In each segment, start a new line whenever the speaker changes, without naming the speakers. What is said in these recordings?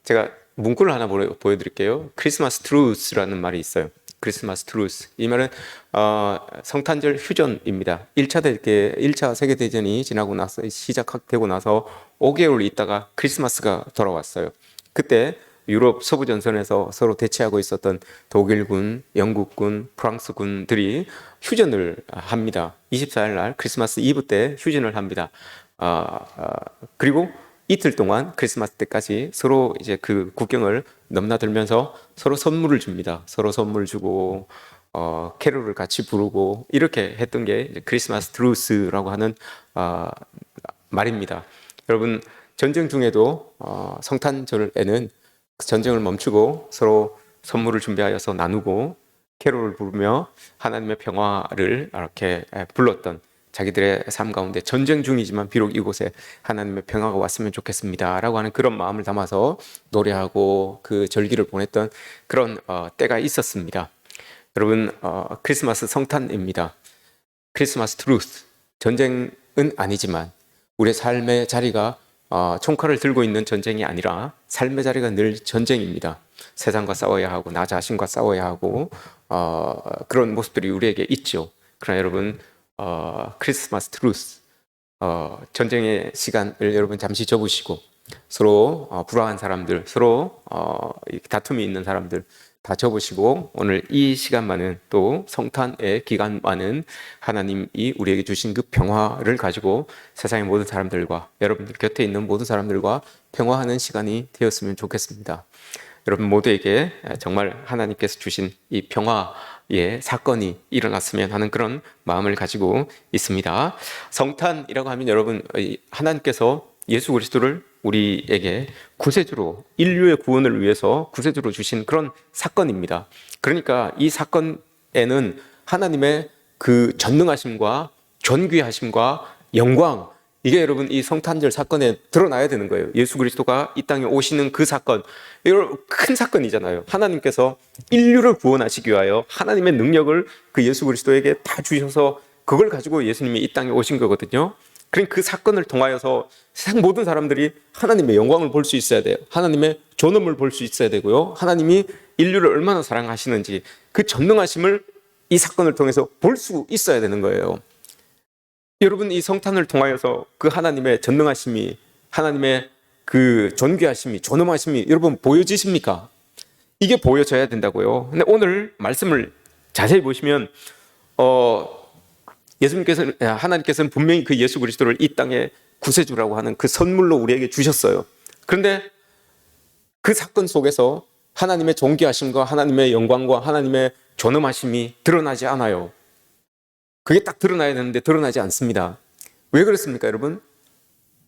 제가 문구를 하나 보여드릴게요. 크리스마스 트루스라는 말이 있어요. 크리스마스 트루스. 이 말은 성탄절 휴전입니다. 1차 세계대전이 지나고 나서 시작되고 나서 5개월 있다가 크리스마스가 돌아왔어요. 그때 유럽 서부전선에서 서로 대치하고 있었던 독일군, 영국군, 프랑스군들이 휴전을 합니다. 24일 날 크리스마스 이브 때 휴전을 합니다. 그리고 이틀 동안 크리스마스 때까지 서로 이제 그 국경을 넘나들면서 서로 선물을 줍니다. 서로 선물 주고 캐롤을 같이 부르고 이렇게 했던 게 이제 크리스마스 트루스라고 하는 말입니다. 여러분, 전쟁 중에도 성탄절에는 전쟁을 멈추고 서로 선물을 준비하여서 나누고 캐롤을 부르며 하나님의 평화를 이렇게 불렀던, 자기들의 삶 가운데 전쟁 중이지만 비록 이곳에 하나님의 평화가 왔으면 좋겠습니다 라고 하는 그런 마음을 담아서 노래하고 그 절기를 보냈던 그런 때가 있었습니다. 여러분, 크리스마스 성탄입니다. 크리스마스 트루스. 전쟁은 아니지만 우리의 삶의 자리가 총칼을 들고 있는 전쟁이 아니라 삶의 자리가 늘 전쟁입니다. 세상과 싸워야 하고 나 자신과 싸워야 하고 그런 모습들이 우리에게 있죠. 그러나 여러분, 크리스마스 트루스, 전쟁의 시간을 여러분 잠시 접으시고 서로 불화한 사람들, 서로 다툼이 있는 사람들 다 접으시고 오늘 이 시간만은 또 성탄의 기간만은 하나님이 우리에게 주신 그 평화를 가지고 세상의 모든 사람들과 여러분들 곁에 있는 모든 사람들과 평화하는 시간이 되었으면 좋겠습니다. 여러분 모두에게 정말 하나님께서 주신 이 평화의 사건이 일어났으면 하는 그런 마음을 가지고 있습니다. 성탄이라고 하면 여러분, 하나님께서 예수 그리스도를 우리에게 구세주로, 인류의 구원을 위해서 구세주로 주신 그런 사건입니다. 그러니까 이 사건에는 하나님의 그 전능하심과 존귀하심과 영광, 이게 여러분 이 성탄절 사건에 드러나야 되는 거예요. 예수 그리스도가 이 땅에 오시는 그 사건, 이거 큰 사건이잖아요. 하나님께서 인류를 구원하시기 위하여 하나님의 능력을 그 예수 그리스도에게 다 주셔서 그걸 가지고 예수님이 이 땅에 오신 거거든요. 그러니까 그 사건을 통하여서 세상 모든 사람들이 하나님의 영광을 볼 수 있어야 돼요. 하나님의 존엄을 볼 수 있어야 되고요. 하나님이 인류를 얼마나 사랑하시는지 그 전능하심을 이 사건을 통해서 볼 수 있어야 되는 거예요. 여러분, 이 성탄을 통하여서 그 하나님의 전능하심이, 하나님의 그 존귀하심이, 존엄하심이 여러분 보여지십니까? 이게 보여져야 된다고요. 근데 오늘 말씀을 자세히 보시면 하나님께서는 분명히 그 예수 그리스도를 이 땅에 구세주라고 하는 그 선물로 우리에게 주셨어요. 그런데 그 사건 속에서 하나님의 존귀하심과 하나님의 영광과 하나님의 존엄하심이 드러나지 않아요. 그게 딱 드러나야 되는데 드러나지 않습니다. 왜 그렇습니까, 여러분?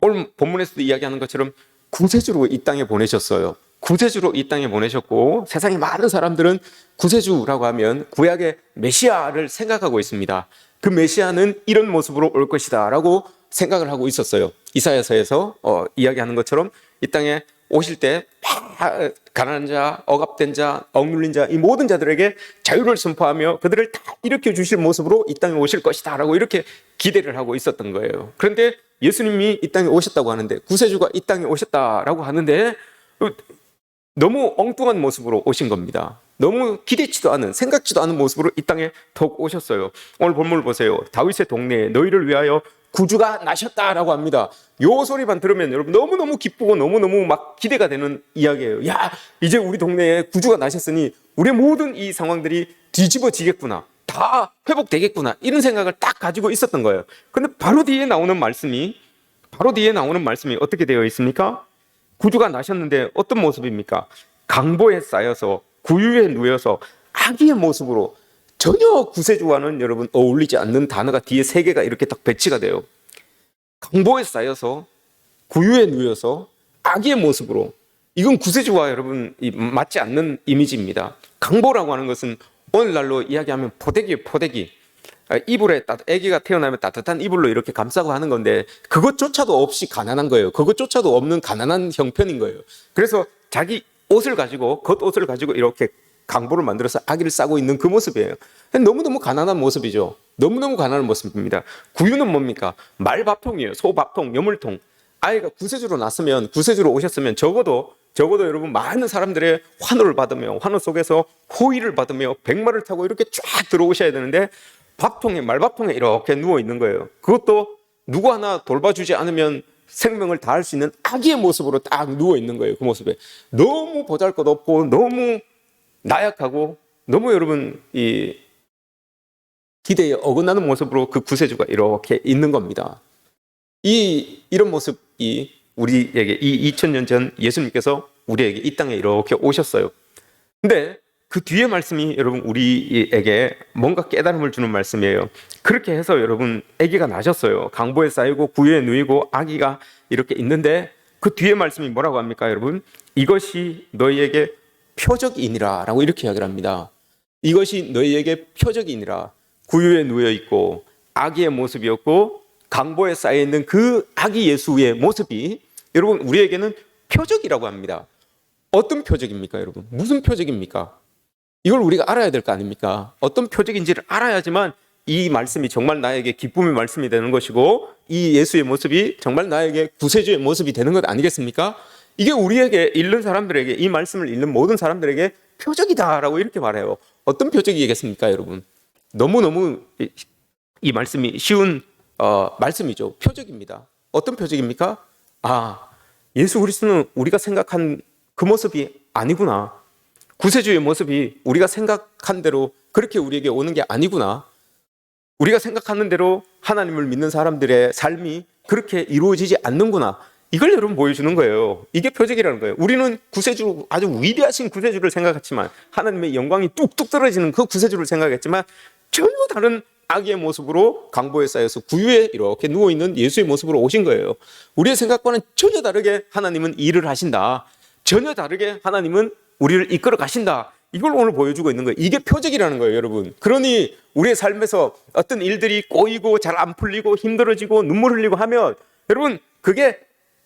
오늘 본문에서도 이야기하는 것처럼 구세주로 이 땅에 보내셨어요. 구세주로 이 땅에 보내셨고 세상의 많은 사람들은 구세주라고 하면 구약의 메시아를 생각하고 있습니다. 그 메시아는 이런 모습으로 올 것이다 라고 생각을 하고 있었어요. 이사야서에서 이야기하는 것처럼 이 땅에 오실 때 가난한 자, 억압된 자, 억눌린 자, 이 모든 자들에게 자유를 선포하며 그들을 다 일으켜 주실 모습으로 이 땅에 오실 것이다 라고 이렇게 기대를 하고 있었던 거예요. 그런데 예수님이 이 땅에 오셨다고 하는데, 구세주가 이 땅에 오셨다라고 하는데 너무 엉뚱한 모습으로 오신 겁니다. 너무 기대치도 않은, 생각지도 않은 모습으로 이 땅에 더욱 오셨어요. 오늘 본문을 보세요. 다윗의 동네에 너희를 위하여 구주가 나셨다라고 합니다. 요 소리만 들으면 여러분 너무너무 기쁘고 너무너무 막 기대가 되는 이야기예요. 야, 이제 우리 동네에 구주가 나셨으니 우리의 모든 이 상황들이 뒤집어지겠구나, 다 회복되겠구나, 이런 생각을 딱 가지고 있었던 거예요. 근데 바로 뒤에 나오는 말씀이 어떻게 되어 있습니까? 구주가 나셨는데 어떤 모습입니까? 강보에 쌓여서 구유에 누워서 아기의 모습으로, 전혀 구세주와는 여러분 어울리지 않는 단어가 뒤에 3개가 이렇게 딱 배치가 돼요. 강보에 쌓여서 구유에 누워서 아기의 모습으로, 이건 구세주와 여러분 맞지 않는 이미지입니다. 강보라고 하는 것은 오늘날로 이야기하면 포대기예요, 포대기. 이불에 아기가 태어나면 따뜻한 이불로 이렇게 감싸고 하는 건데 그것조차도 없이 가난한 거예요. 그것조차도 없는 가난한 형편인 거예요. 그래서 자기 옷을 가지고, 겉옷을 가지고 이렇게 강보를 만들어서 아기를 싸고 있는 그 모습이에요. 너무너무 가난한 모습이죠. 너무너무 가난한 모습입니다. 구유는 뭡니까? 말밥통이에요. 소밥통, 여물통. 아이가 구세주로 오셨으면 적어도 적어도 여러분 많은 사람들의 환호를 받으며 환호 속에서 호의를 받으며 백마를 타고 이렇게 쫙 들어오셔야 되는데 말밥통에 이렇게 누워 있는 거예요. 그것도 누구 하나 돌봐주지 않으면 생명을 다할 수 있는 아기의 모습으로 딱 누워 있는 거예요. 그 모습에 너무 보잘것없고 너무 나약하고 너무 여러분 이 기대에 어긋나는 모습으로 그 구세주가 이렇게 있는 겁니다. 이런 모습이 우리에게 이 2000년 전 예수님께서 우리에게 이 땅에 이렇게 오셨어요. 근데 그 뒤에 말씀이 여러분 우리에게 뭔가 깨달음을 주는 말씀이에요. 그렇게 해서 여러분 아기가 나셨어요. 강보에 쌓이고 구유에 누이고 아기가 이렇게 있는데 그 뒤에 말씀이 뭐라고 합니까 여러분? 이것이 너희에게 표적이니라 라고 이렇게 이야기를 합니다. 이것이 너희에게 표적이니라. 구유에 누워 있고 아기의 모습이었고 강보에 쌓여 있는 그 아기 예수의 모습이 여러분 우리에게는 표적이라고 합니다. 어떤 표적입니까 여러분? 무슨 표적입니까? 이걸 우리가 알아야 될 거 아닙니까? 어떤 표적인지를 알아야지만 이 말씀이 정말 나에게 기쁨의 말씀이 되는 것이고 이 예수의 모습이 정말 나에게 구세주의 모습이 되는 것 아니겠습니까? 이게 우리에게 읽는 사람들에게, 이 말씀을 읽는 모든 사람들에게 표적이다라고 이렇게 말해요. 어떤 표적이겠습니까 여러분? 너무너무 이 말씀이 쉬운 말씀이죠. 표적입니다. 어떤 표적입니까? 예수 그리스도는 우리가 생각한 그 모습이 아니구나. 구세주의 모습이 우리가 생각한 대로 그렇게 우리에게 오는 게 아니구나. 우리가 생각하는 대로 하나님을 믿는 사람들의 삶이 그렇게 이루어지지 않는구나. 이걸 여러분 보여주는 거예요. 이게 표적이라는 거예요. 우리는 구세주, 아주 위대하신 구세주를 생각했지만, 하나님의 영광이 뚝뚝 떨어지는 그 구세주를 생각했지만 전혀 다른 아기의 모습으로 강보에 쌓여서 구유에 이렇게 누워있는 예수의 모습으로 오신 거예요. 우리의 생각과는 전혀 다르게 하나님은 일을 하신다. 전혀 다르게 하나님은 우리를 이끌어 가신다. 이걸 오늘 보여주고 있는 거예요. 이게 표적이라는 거예요 여러분. 그러니 우리의 삶에서 어떤 일들이 꼬이고 잘 안 풀리고 힘들어지고 눈물 흘리고 하면 여러분 그게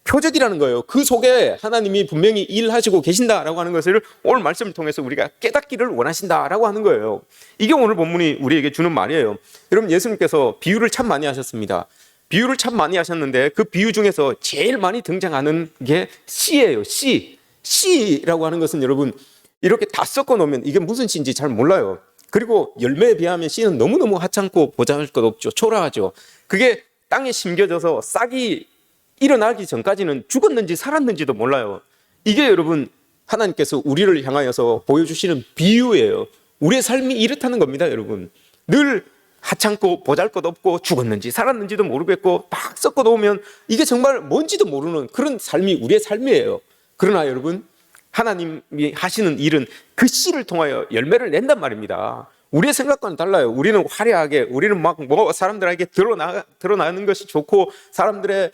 표적이라는 거예요. 그 속에 하나님이 분명히 일하시고 계신다라고 하는 것을 오늘 말씀을 통해서 우리가 깨닫기를 원하신다라고 하는 거예요. 이게 오늘 본문이 우리에게 주는 말이에요. 여러분 예수님께서 비유를 참 많이 하셨습니다. 비유를 참 많이 하셨는데 그 비유 중에서 제일 많이 등장하는 게 씨예요. 씨라고 하는 것은 여러분 이렇게 다 섞어 놓으면 이게 무슨 씨인지 잘 몰라요. 그리고 열매에 비하면 씨는 너무너무 하찮고 보잘것없죠. 초라하죠. 그게 땅에 심겨져서 싹이 일어나기 전까지는 죽었는지 살았는지도 몰라요. 이게 여러분 하나님께서 우리를 향하여서 보여주시는 비유예요. 우리의 삶이 이렇다는 겁니다 여러분. 늘 하찮고 보잘것없고 죽었는지 살았는지도 모르겠고 막 섞어 놓으면 이게 정말 뭔지도 모르는 그런 삶이 우리의 삶이에요. 그러나 여러분 하나님이 하시는 일은 그 씨를 통하여 열매를 낸단 말입니다. 우리의 생각과는 달라요. 우리는 화려하게, 우리는 막 사람들에게 드러나는 것이 좋고 사람들의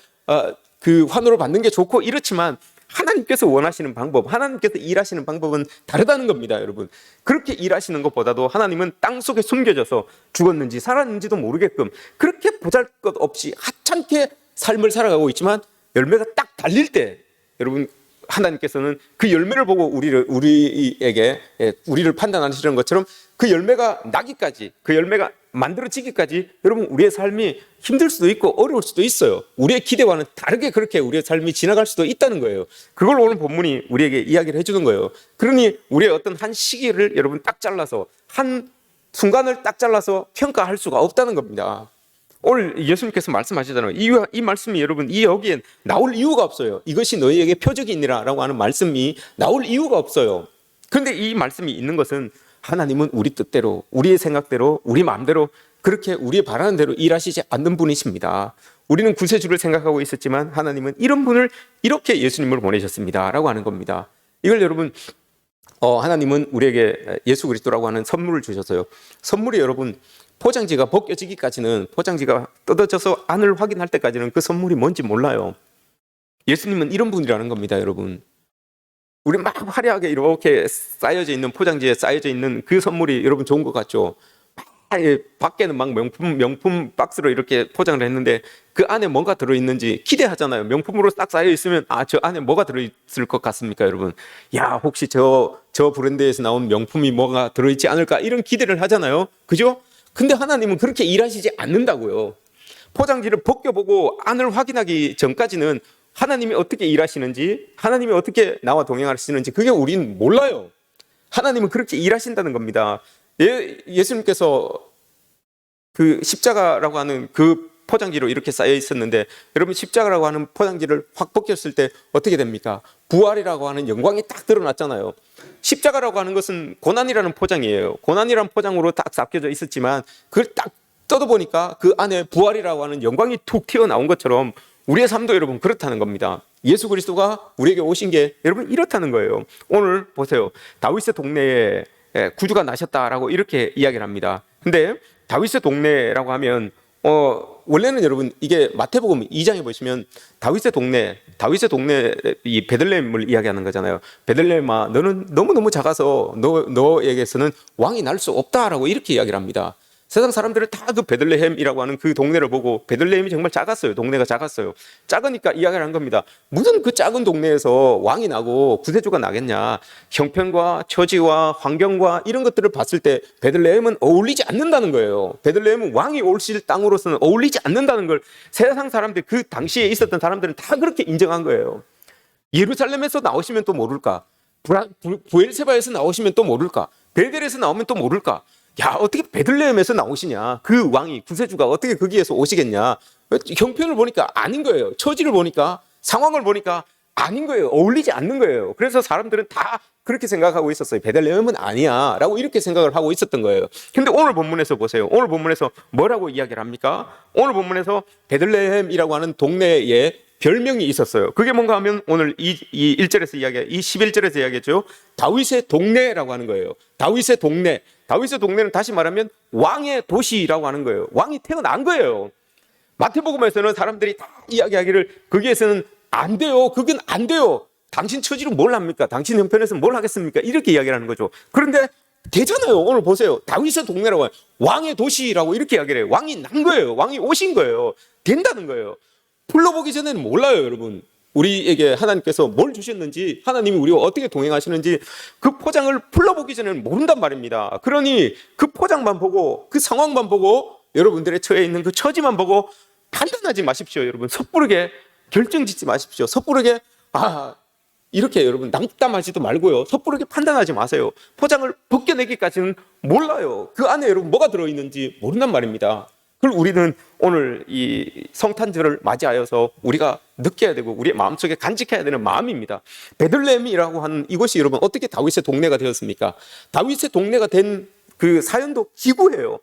그 환호를 받는 게 좋고 이렇지만 하나님께서 원하시는 방법, 하나님께서 일하시는 방법은 다르다는 겁니다 여러분. 그렇게 일하시는 것보다도 하나님은 땅 속에 숨겨져서 죽었는지 살았는지도 모르게끔 그렇게 보잘것없이 하찮게 삶을 살아가고 있지만 열매가 딱 달릴 때 여러분 하나님께서는 그 열매를 보고 우리에게 우리를 판단하시는 것처럼 그 열매가 나기까지, 그 열매가 만들어지기까지 여러분 우리의 삶이 힘들 수도 있고 어려울 수도 있어요. 우리의 기대와는 다르게 그렇게 우리의 삶이 지나갈 수도 있다는 거예요. 그걸 오늘 본문이 우리에게 이야기를 해주는 거예요. 그러니 우리의 어떤 한 시기를 여러분 딱 잘라서 한 순간을 딱 잘라서 평가할 수가 없다는 겁니다. 오늘 예수님께서 말씀하시잖아요. 이 말씀이 여러분 여기엔 나올 이유가 없어요. 이것이 너희에게 표적이니라 라고 하는 말씀이 나올 이유가 없어요. 그런데 이 말씀이 있는 것은 하나님은 우리 뜻대로, 우리의 생각대로, 우리 마음대로 그렇게 우리의 바라는 대로 일하시지 않는 분이십니다. 우리는 구세주를 생각하고 있었지만 하나님은 이런 분을 이렇게 예수님을 보내셨습니다 라고 하는 겁니다. 이걸 여러분 하나님은 우리에게 예수 그리스도라고 하는 선물을 주셔서요. 선물이 여러분 포장지가 벗겨지기까지는, 포장지가 뜯어져서 안을 확인할 때까지는 그 선물이 뭔지 몰라요. 예수님은 이런 분이라는 겁니다 여러분. 우리 막 화려하게 이렇게 쌓여져 있는, 포장지에 쌓여져 있는 그 선물이 여러분 좋은 것 같죠? 밖에는 막 명품 박스로 이렇게 포장을 했는데 그 안에 뭔가 들어있는지 기대하잖아요. 명품으로 딱 쌓여 있으면 저 안에 뭐가 들어있을 것 같습니까 여러분? 혹시 저 브랜드에서 나온 명품이 뭐가 들어있지 않을까 이런 기대를 하잖아요. 그죠? 근데 하나님은 그렇게 일하시지 않는다고요. 포장지를 벗겨보고 안을 확인하기 전까지는 하나님이 어떻게 일하시는지, 하나님이 어떻게 나와 동행하시는지 그게 우리는 몰라요. 하나님은 그렇게 일하신다는 겁니다. 예수님께서 그 십자가라고 하는 그 포장지로 이렇게 쌓여 있었는데, 여러분 십자가라고 하는 포장지를 확 벗겼을 때 어떻게 됩니까? 부활이라고 하는 영광이 딱 드러났잖아요. 십자가라고 하는 것은 고난이라는 포장이에요. 고난이라는 포장으로 딱 삭혀져 있었지만 그걸 딱 뜯어보니까 그 안에 부활이라고 하는 영광이 툭 튀어나온 것처럼 우리의 삶도 여러분 그렇다는 겁니다. 예수 그리스도가 우리에게 오신 게 여러분 이렇다는 거예요. 오늘 보세요. 다윗의 동네에 구주가 나셨다라고 이렇게 이야기를 합니다. 근데 다윗의 동네라고 하면 원래는 여러분 이게 마태복음 2장에 보시면 다윗의 동네 이 베들레헴을 이야기하는 거잖아요. 베들레헴아, 너는 너무너무 작아서 너에게서는 왕이 날 수 없다라고 이렇게 이야기를 합니다. 세상 사람들은 다 그 베들레헴이라고 하는 그 동네를 보고 베들레헴이 정말 작았어요. 동네가 작았어요. 작으니까 이야기를 한 겁니다. 무슨 그 작은 동네에서 왕이 나고 구세주가 나겠냐. 형편과 처지와 환경과 이런 것들을 봤을 때 베들레헴은 어울리지 않는다는 거예요. 베들레헴은 왕이 오실 땅으로서는 어울리지 않는다는 걸 세상 사람들, 그 당시에 있었던 사람들은 다 그렇게 인정한 거예요. 예루살렘에서 나오시면 또 모를까? 부엘세바에서 나오시면 또 모를까? 베델에서 나오면 또 모를까? 야, 어떻게 베들레헴에서 나오시냐? 그 왕이, 구세주가 어떻게 거기에서 오시겠냐? 형편을 보니까 아닌 거예요. 처지를 보니까, 상황을 보니까 아닌 거예요. 어울리지 않는 거예요. 그래서 사람들은 다 그렇게 생각하고 있었어요. 베들레헴은 아니야 라고 이렇게 생각을 하고 있었던 거예요. 근데 오늘 본문에서 보세요. 오늘 본문에서 뭐라고 이야기를 합니까? 오늘 본문에서 베들레헴이라고 하는 동네에 별명이 있었어요. 그게 뭔가 하면 오늘 이 1절에서 이야기해, 이 11절에서 이야기했죠. 다윗의 동네라고 하는 거예요. 다윗의 동네. 다윗의 동네는 다시 말하면 왕의 도시라고 하는 거예요. 왕이 태어난 거예요. 마태복음에서는 사람들이 다 이야기하기를 거기에서는 안 돼요. 그건 안 돼요. 당신 처지로 뭘 합니까? 당신 형편에서 뭘 하겠습니까? 이렇게 이야기를 하는 거죠. 그런데 되잖아요. 오늘 보세요. 다윗의 동네라고 해요. 왕의 도시라고 이렇게 이야기를 해요. 왕이 난 거예요. 왕이 오신 거예요. 된다는 거예요. 불러보기 전에는 몰라요, 여러분. 우리에게 하나님께서 뭘 주셨는지, 하나님이 우리와 어떻게 동행하시는지 그 포장을 불러보기 전에는 모른단 말입니다. 그러니 그 포장만 보고, 그 상황만 보고, 여러분들의 처해 있는 그 처지만 보고 판단하지 마십시오, 여러분. 섣부르게 결정짓지 마십시오. 섣부르게 이렇게 여러분 낙담하지도 말고요. 섣부르게 판단하지 마세요. 포장을 벗겨내기까지는 몰라요. 그 안에 여러분 뭐가 들어있는지 모른단 말입니다. 그걸 우리는 오늘 이 성탄절을 맞이하여서 우리가 느껴야 되고 우리의 마음속에 간직해야 되는 마음입니다. 베들레헴이라고 하는 이곳이 여러분 어떻게 다윗의 동네가 되었습니까? 다윗의 동네가 된 그 사연도 기구해요.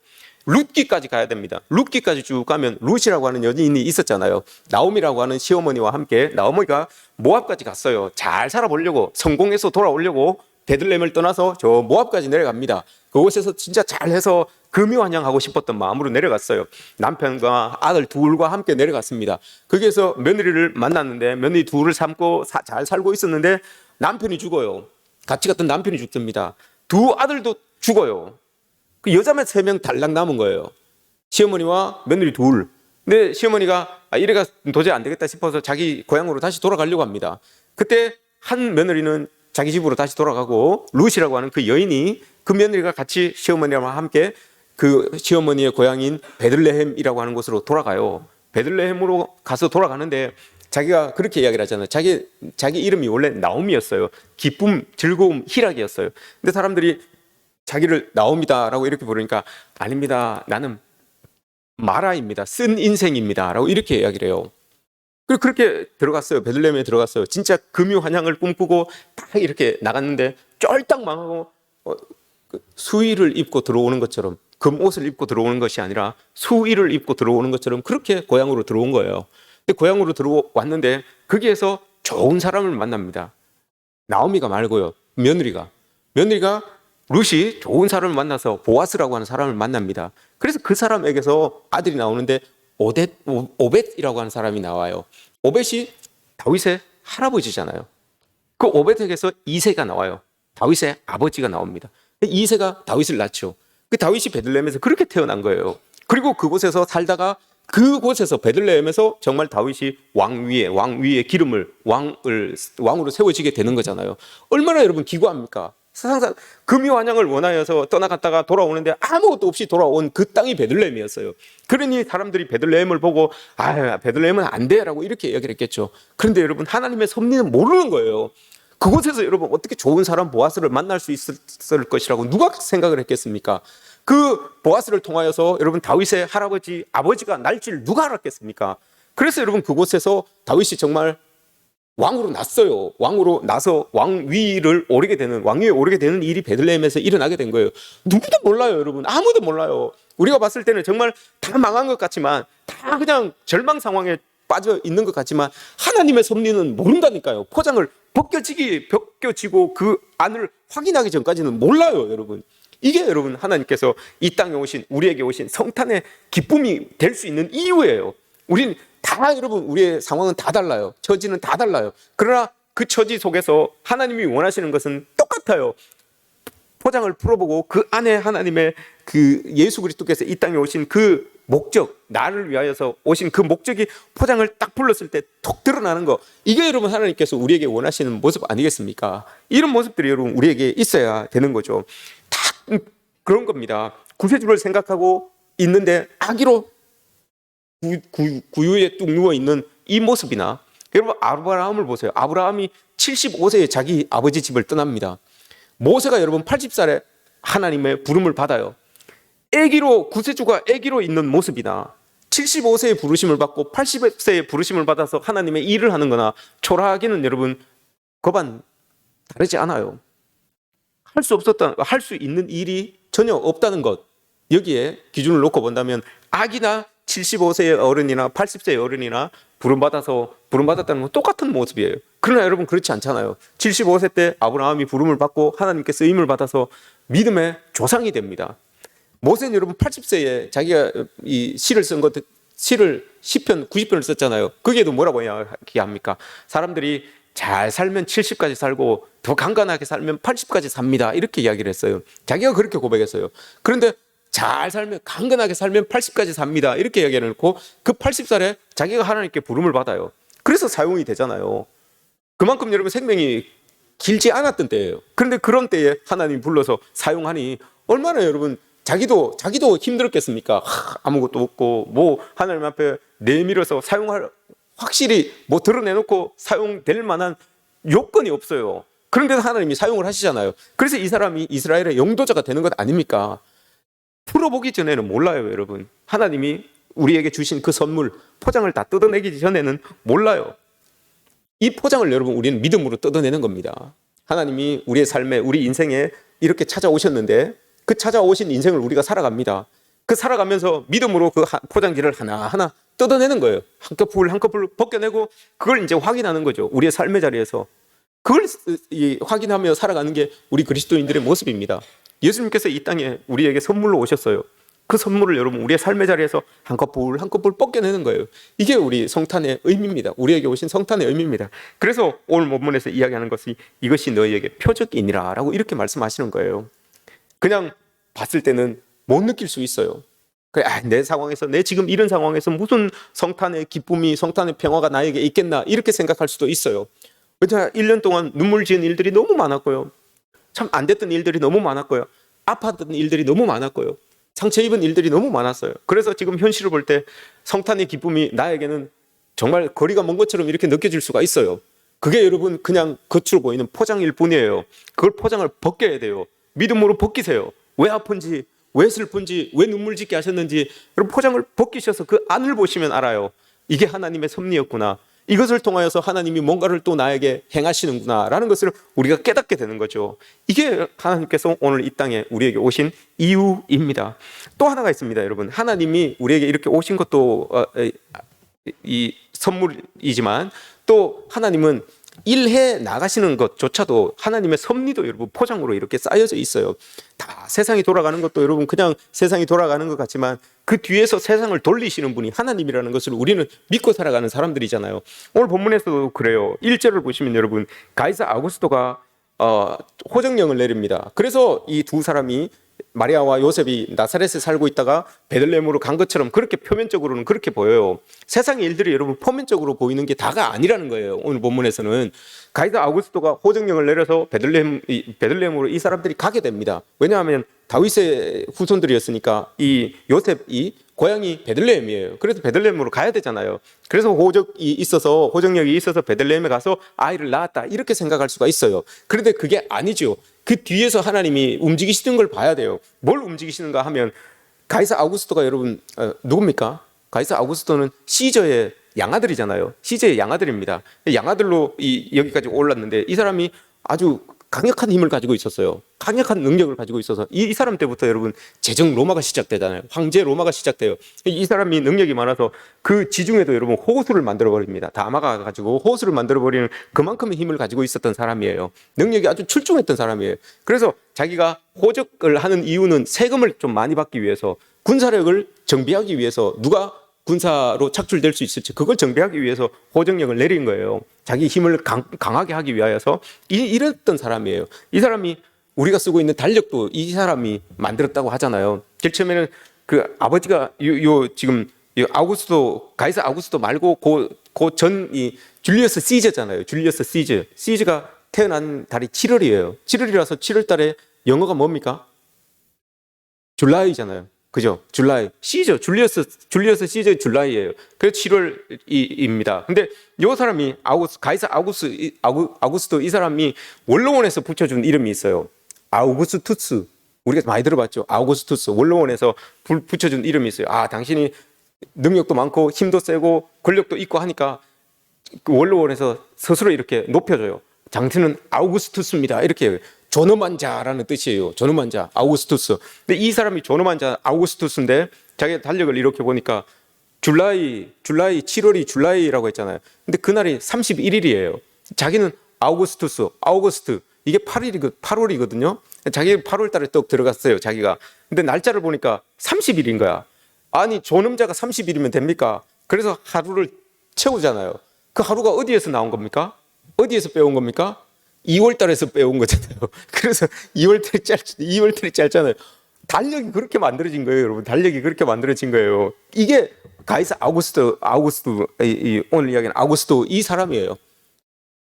룻기까지 가야 됩니다. 룻기까지 쭉 가면 룻이라고 하는 여인이 있었잖아요. 나오미라고 하는 시어머니와 함께 나오미가 모압까지 갔어요. 잘 살아보려고, 성공해서 돌아오려고 베들레헴을 떠나서 저 모압까지 내려갑니다. 그곳에서 진짜 잘해서 금유환영하고 싶었던 마음으로 내려갔어요. 남편과 아들 둘과 함께 내려갔습니다. 거기에서 며느리를 만났는데 며느리 둘을 삼고 잘 살고 있었는데 남편이 죽어요. 같이 갔던 남편이 죽습니다. 두 아들도 죽어요. 그 여자만 3명 달랑 남은 거예요. 시어머니와 며느리 둘. 근데 시어머니가 이래가 도저히 안 되겠다 싶어서 자기 고향으로 다시 돌아가려고 합니다. 그때 한 며느리는 자기 집으로 다시 돌아가고 룻이라고 하는 그 여인이 그 며느리가 같이 시어머니와 함께 그 시어머니의 고향인 베들레헴이라고 하는 곳으로 돌아가요. 베들레헴으로 가서 돌아가는데 자기가 그렇게 이야기를 하잖아요. 자기 이름이 원래 나오미였어요. 기쁨, 즐거움, 희락이었어요. 근데 사람들이 자기를 나옵니다라고 이렇게 부르니까 아닙니다. 나는 마라입니다. 쓴 인생입니다. 라고 이렇게 이야기를 해요. 그렇게 들어갔어요. 베들레헴에 들어갔어요. 진짜 금유 환향을 꿈꾸고 딱 이렇게 나갔는데 쫄딱 망하고 수의를 입고 들어오는 것처럼, 금옷을 입고 들어오는 것이 아니라 수의를 입고 들어오는 것처럼 그렇게 고향으로 들어온 거예요. 근데 고향으로 들어왔는데 거기에서 좋은 사람을 만납니다. 나오미가 말고요. 며느리가 룻이 좋은 사람을 만나서 보아스라고 하는 사람을 만납니다. 그래서 그 사람에게서 아들이 나오는데 오벳이라고 하는 사람이 나와요. 오벳이 다윗의 할아버지잖아요. 그 오벳에게서 이새가 나와요. 다윗의 아버지가 나옵니다. 이새가 다윗을 낳죠. 그 다윗이 베들레헴에서 그렇게 태어난 거예요. 그리고 그곳에서 살다가 그곳에서 베들레헴에서 정말 다윗이 왕 위에 기름을 왕으로 세워지게 되는 거잖아요. 얼마나 여러분 기구합니까? 항상 금이 환양을 원하여서 떠나갔다가 돌아오는데 아무것도 없이 돌아온 그 땅이 베들레헴이었어요. 그러니 사람들이 베들레헴을 보고 베들레헴은 안 돼라고 이렇게 이야기를 했겠죠. 그런데 여러분, 하나님의 섭리는 모르는 거예요. 그곳에서 여러분 어떻게 좋은 사람 보아스를 만날 수 있을 것이라고 누가 생각을 했겠습니까? 그 보아스를 통하여서 여러분 다윗의 할아버지, 아버지가 날 줄 누가 알았겠습니까? 그래서 여러분 그곳에서 다윗이 정말 왕으로 났어요. 왕으로 나서 왕위를 오르게 되는, 왕위에 오르게 되는 일이 베들레헴에서 일어나게 된 거예요. 누구도 몰라요, 여러분. 아무도 몰라요. 우리가 봤을 때는 정말 다 망한 것 같지만, 다 그냥 절망 상황에 빠져 있는 것 같지만 하나님의 섭리는 모른다니까요. 포장을 벗겨지고 그 안을 확인하기 전까지는 몰라요, 여러분. 이게 여러분 하나님께서 이 땅에 오신, 우리에게 오신 성탄의 기쁨이 될 수 있는 이유예요. 우린 다 여러분, 우리의 상황은 다 달라요. 처지는 다 달라요. 그러나 그 처지 속에서 하나님이 원하시는 것은 똑같아요. 포장을 풀어보고 그 안에 하나님의 그 예수 그리스도께서 이 땅에 오신 그 목적, 나를 위하여서 오신 그 목적이 포장을 딱 풀었을 때 톡 드러나는 거, 이게 여러분 하나님께서 우리에게 원하시는 모습 아니겠습니까? 이런 모습들이 여러분 우리에게 있어야 되는 거죠. 다 그런 겁니다. 구세주를 생각하고 있는데 아기로 구유에 뚝 누워있는 이 모습이나, 여러분 아브라함을 보세요. 아브라함이 75세에 자기 아버지 집을 떠납니다. 모세가 여러분 80살에 하나님의 부름을 받아요. 아기로, 구세주가 아기로 있는 모습이나 75세의 부르심을 받고 80세의 부르심을 받아서 하나님의 일을 하는 거나 초라하기는 여러분 거반 다르지 않아요. 할 수 있는 일이 전혀 없다는 것, 여기에 기준을 놓고 본다면 아기나 75세의 어른이나 80세의 어른이나 부름받았다는 건 똑같은 모습이에요. 그러나 여러분 그렇지 않잖아요. 75세 때 아브라함이 부름을 받고 하나님께 쓰임을 받아서 믿음의 조상이 됩니다. 모세는 여러분 80세에 자기가 이 시를 쓴 것, 시편 90편을 썼잖아요. 거기에도 뭐라고 이야기합니까? 사람들이 잘 살면 70까지 살고 더 강건하게 살면 80까지 삽니다, 이렇게 이야기를 했어요. 자기가 그렇게 고백했어요. 그런데 잘 살면, 강건하게 살면 80까지 삽니다, 이렇게 이야기를 해놓고 그 80살에 자기가 하나님께 부름을 받아요. 그래서 사용이 되잖아요. 그만큼 여러분 생명이 길지 않았던 때예요. 그런데 그런 때에 하나님 불러서 사용하니 얼마나 여러분 자기도 힘들었겠습니까? 아무것도 없고 뭐 하나님 앞에 내밀어서 사용할, 확실히 뭐 드러내놓고 사용될 만한 요건이 없어요. 그런데도 하나님이 사용을 하시잖아요. 그래서 이 사람이 이스라엘의 영도자가 되는 것 아닙니까? 풀어보기 전에는 몰라요, 여러분. 하나님이 우리에게 주신 그 선물, 포장을 다 뜯어내기 전에는 몰라요. 이 포장을 여러분 우리는 믿음으로 뜯어내는 겁니다. 하나님이 우리의 삶에, 우리 인생에 이렇게 찾아오셨는데 그 찾아오신 인생을 우리가 살아갑니다. 그 살아가면서 믿음으로 그 포장지를 하나하나 뜯어내는 거예요. 한꺼풀 한꺼풀 벗겨내고 그걸 이제 확인하는 거죠. 우리의 삶의 자리에서 그걸 확인하며 살아가는 게 우리 그리스도인들의 모습입니다. 예수님께서 이 땅에 우리에게 선물로 오셨어요. 그 선물을 여러분 우리의 삶의 자리에서 한꺼풀 한꺼풀 벗겨내는 거예요. 이게 우리 성탄의 의미입니다. 우리에게 오신 성탄의 의미입니다. 그래서 오늘 본문에서 이야기하는 것이 이것이 너희에게 표적이니라 라고 이렇게 말씀하시는 거예요. 그냥 봤을 때는 못 느낄 수 있어요. 내 상황에서, 내 지금 이런 상황에서 무슨 성탄의 기쁨이, 성탄의 평화가 나에게 있겠나, 이렇게 생각할 수도 있어요. 왜냐, 1년 동안 눈물 지은 일들이 너무 많았고요. 참 안 됐던 일들이 너무 많았고요. 아팠던 일들이 너무 많았고요. 상처 입은 일들이 너무 많았어요. 그래서 지금 현실을 볼 때 성탄의 기쁨이 나에게는 정말 거리가 먼 것처럼 이렇게 느껴질 수가 있어요. 그게 여러분 그냥 겉으로 보이는 포장일 뿐이에요. 그걸 포장을 벗겨야 돼요. 믿음으로 벗기세요. 왜 아픈지, 왜 슬픈지, 왜 눈물 짓게 하셨는지 여러분 포장을 벗기셔서 그 안을 보시면 알아요. 이게 하나님의 섭리였구나. 이것을 통하여서 하나님이 뭔가를 또 나에게 행하시는구나 라는 것을 우리가 깨닫게 되는 거죠. 이게 하나님께서 오늘 이 땅에 우리에게 오신 이유입니다. 또 하나가 있습니다, 여러분. 하나님이 우리에게 이렇게 오신 것도 이 선물이지만 또 하나님은 일해 나가시는 것조차도 하나님의 섭리도 여러분 포장으로 이렇게 쌓여져 있어요. 다 세상이 돌아가는 것도 여러분 그냥 세상이 돌아가는 것 같지만 그 뒤에서 세상을 돌리시는 분이 하나님이라는 것을 우리는 믿고 살아가는 사람들이잖아요. 오늘 본문에서도 그래요. 1절을 보시면 여러분 가이사 아구스토가 호정령을 내립니다. 그래서 이 두 사람이 마리아와 요셉이 나사렛에 살고 있다가 베들레헴으로 간 것처럼 그렇게 표면적으로는 그렇게 보여요. 세상의 일들이 여러분 표면적으로 보이는 게 다가 아니라는 거예요. 오늘 본문에서는 가이사 아우구스토가 호정령을 내려서 베들레헴으로 이 사람들이 가게 됩니다. 왜냐하면 다윗의 후손들이었으니까 이 요셉이 고향이 베들레헴이에요. 그래서 베들레헴으로 가야 되잖아요. 그래서 호정력이 있어서 베들레헴에 가서 아이를 낳았다 이렇게 생각할 수가 있어요. 그런데 그게 아니죠. 그 뒤에서 하나님이 움직이시는 걸 봐야 돼요. 뭘 움직이시는가 하면 가이사 아우구스토가 여러분 누굽니까? 가이사 아우구스토는 시저의 양아들이잖아요. 시저의 양아들입니다. 양아들로 여기까지 올랐는데 이 사람이 아주 강력한 힘을 가지고 있었어요. 강력한 능력을 가지고 있어서 이 사람 때부터 여러분 제정 로마가 시작되잖아요. 황제 로마가 시작돼요. 이 사람이 능력이 많아서 그 지중해도 여러분 호수를 만들어 버립니다. 다마가 가지고 호수를 만들어 버리는 그만큼의 힘을 가지고 있었던 사람이에요. 능력이 아주 출중했던 사람이에요. 그래서 자기가 호적을 하는 이유는 세금을 좀 많이 받기 위해서, 군사력을 정비하기 위해서, 누가 군사로 착출될 수 있을지 그걸 정비하기 위해서 호정령을 내린 거예요. 자기 힘을 강하게 하기 위하여서 이랬던 사람이에요. 이 사람이 우리가 쓰고 있는 달력도 이 사람이 만들었다고 하잖아요. 제일 처음에는 그 아버지가 지금 가이사 아우구스토 말고 그 전이 줄리어스 시저잖아요. 줄리어스 시저. 시저가 태어난 달이 7월이에요. 7월이라서 7월 달에 영어가 뭡니까? 줄라이잖아요. 그죠? 줄라이. 줄리어스 시저 줄라이예요. 그래서 7월입니다. 근데 이 사람이 가이사 아우구스토 이 사람이 원로원에서 붙여준 이름이 있어요. 아우구스투스. 우리가 많이 들어봤죠? 아우구스투스. 원로원에서 붙여준 이름이 있어요. 아, 당신이 능력도 많고 힘도 세고 권력도 있고 하니까 그 원로원에서 스스로 이렇게 높여줘요. 당신은 아우구스투스입니다. 이렇게 존엄한 자라는 뜻이에요. 존엄한 자, 아우구스투스. 근데 이 사람이 존엄한 자, 아우구스투스인데 자기 달력을 이렇게 보니까 줄라이 7월이 줄라이라고 했잖아요. 근데 그날이 31일이에요. 자기는 아우구스트. 이게 8월이거든요. 자기 8월 달에 또 들어갔어요, 자기가. 근데 날짜를 보니까 30일인 거야. 아니, 존엄자가 30일이면 됩니까? 그래서 하루를 채우잖아요. 그 하루가 어디에서 나온 겁니까? 어디에서 빼온 겁니까? 2월 달에서 빼온 거잖아요. 그래서 2월 달이 짧잖아요. 달력이 그렇게 만들어진 거예요, 여러분. 달력이 그렇게 만들어진 거예요. 이게 가이사 아우구스토, 오늘 이야기는 아우구스토 이 사람이에요.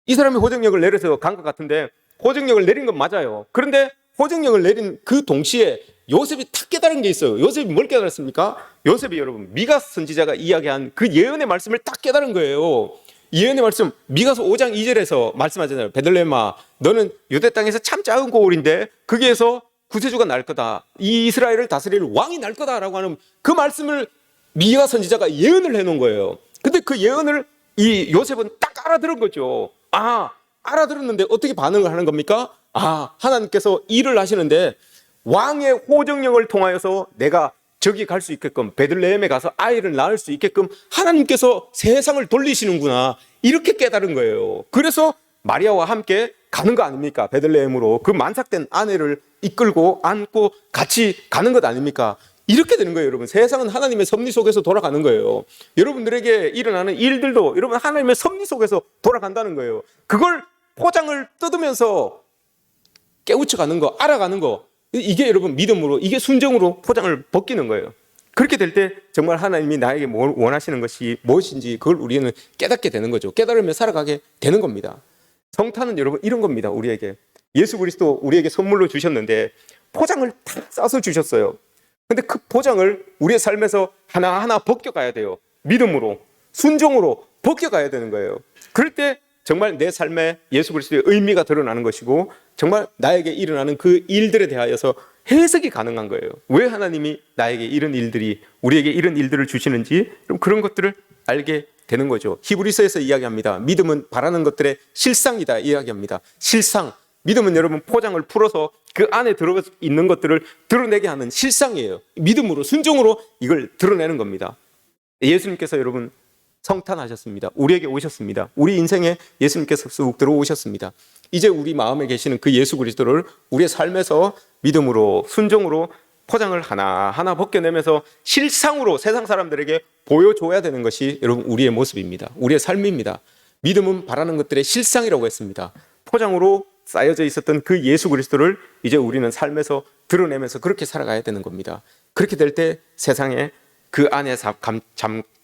이 사람이 호정령을 내려서 간 것 같은데 호정령을 내린 건 맞아요. 그런데 호정령을 내린 그 동시에 요셉이 탁 깨달은 게 있어요. 요셉이 뭘 깨달았습니까? 요셉이 여러분 미가 선지자가 이야기한 그 예언의 말씀을 딱 깨달은 거예요. 예언의 말씀, 미가서 5장 2절에서 말씀하잖아요. 베들레헴아, 너는 유대 땅에서 참 작은 고을인데 거기에서 구세주가 날 거다. 이 이스라엘을 다스릴 왕이 날 거다라고 하는 그 말씀을 미가 선지자가 예언을 해놓은 거예요. 근데 그 예언을 이 요셉은 딱 알아들은 거죠. 아, 알아들었는데 어떻게 반응을 하는 겁니까? 아, 하나님께서 일을 하시는데 왕의 호정령을 통하여서 내가 저기 갈 수 있게끔, 베들레헴에 가서 아이를 낳을 수 있게끔 하나님께서 세상을 돌리시는구나, 이렇게 깨달은 거예요. 그래서 마리아와 함께 가는 거 아닙니까? 베들레헴으로 그 만삭된 아내를 이끌고 안고 같이 가는 것 아닙니까? 이렇게 되는 거예요, 여러분. 세상은 하나님의 섭리 속에서 돌아가는 거예요. 여러분들에게 일어나는 일들도 여러분 하나님의 섭리 속에서 돌아간다는 거예요. 그걸 포장을 뜯으면서 깨우쳐가는 거, 알아가는 거, 이게 여러분 믿음으로, 이게 순정으로 포장을 벗기는 거예요. 그렇게 될 때 정말 하나님이 나에게 뭘 원하시는 것이 무엇인지 그걸 우리는 깨닫게 되는 거죠. 깨달으며 살아가게 되는 겁니다. 성탄은 여러분 이런 겁니다. 우리에게 예수 그리스도 우리에게 선물로 주셨는데 포장을 다 싸서 주셨어요. 근데 그 포장을 우리의 삶에서 하나하나 벗겨가야 돼요. 믿음으로, 순종으로 벗겨가야 되는 거예요. 그럴 때 정말 내 삶에 예수 그리스도의 의미가 드러나는 것이고 정말 나에게 일어나는 그 일들에 대하여서 해석이 가능한 거예요. 왜 하나님이 나에게 이런 일들이, 우리에게 이런 일들을 주시는지 그런 것들을 알게 되는 거죠. 히브리서에서 이야기합니다. 믿음은 바라는 것들의 실상이다 이야기합니다. 실상. 믿음은 여러분 포장을 풀어서 그 안에 들어 있는 것들을 드러내게 하는 실상이에요. 믿음으로, 순종으로 이걸 드러내는 겁니다. 예수님께서 여러분 성탄하셨습니다. 우리에게 오셨습니다. 우리 인생에 예수님께서 쑥 들어오셨습니다. 이제 우리 마음에 계시는 그 예수 그리스도를 우리의 삶에서 믿음으로, 순종으로 포장을 하나하나 벗겨내면서 실상으로 세상 사람들에게 보여줘야 되는 것이 여러분 우리의 모습입니다. 우리의 삶입니다. 믿음은 바라는 것들의 실상이라고 했습니다. 포장으로 쌓여져 있었던 그 예수 그리스도를 이제 우리는 삶에서 드러내면서 그렇게 살아가야 되는 겁니다. 그렇게 될 때 세상에 그 안에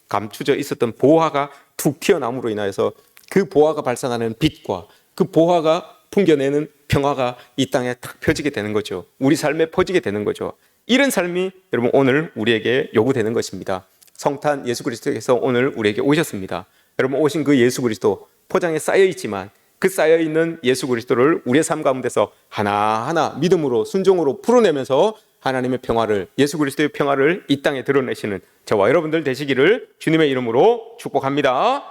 감추져 있었던 보화가 툭 튀어나옴으로 인하여서 그 보화가 발산하는 빛과 그 보화가 풍겨내는 평화가 이 땅에 탁 펴지게 되는 거죠. 우리 삶에 퍼지게 되는 거죠. 이런 삶이 여러분 오늘 우리에게 요구되는 것입니다. 성탄 예수 그리스도께서 오늘 우리에게 오셨습니다. 여러분 오신 그 예수 그리스도 포장에 쌓여 있지만 그 쌓여 있는 예수 그리스도를 우리의 삶 가운데서 하나하나 믿음으로 순종으로 풀어내면서 하나님의 평화를, 예수 그리스도의 평화를 이 땅에 드러내시는 저와 여러분들 되시기를 주님의 이름으로 축복합니다.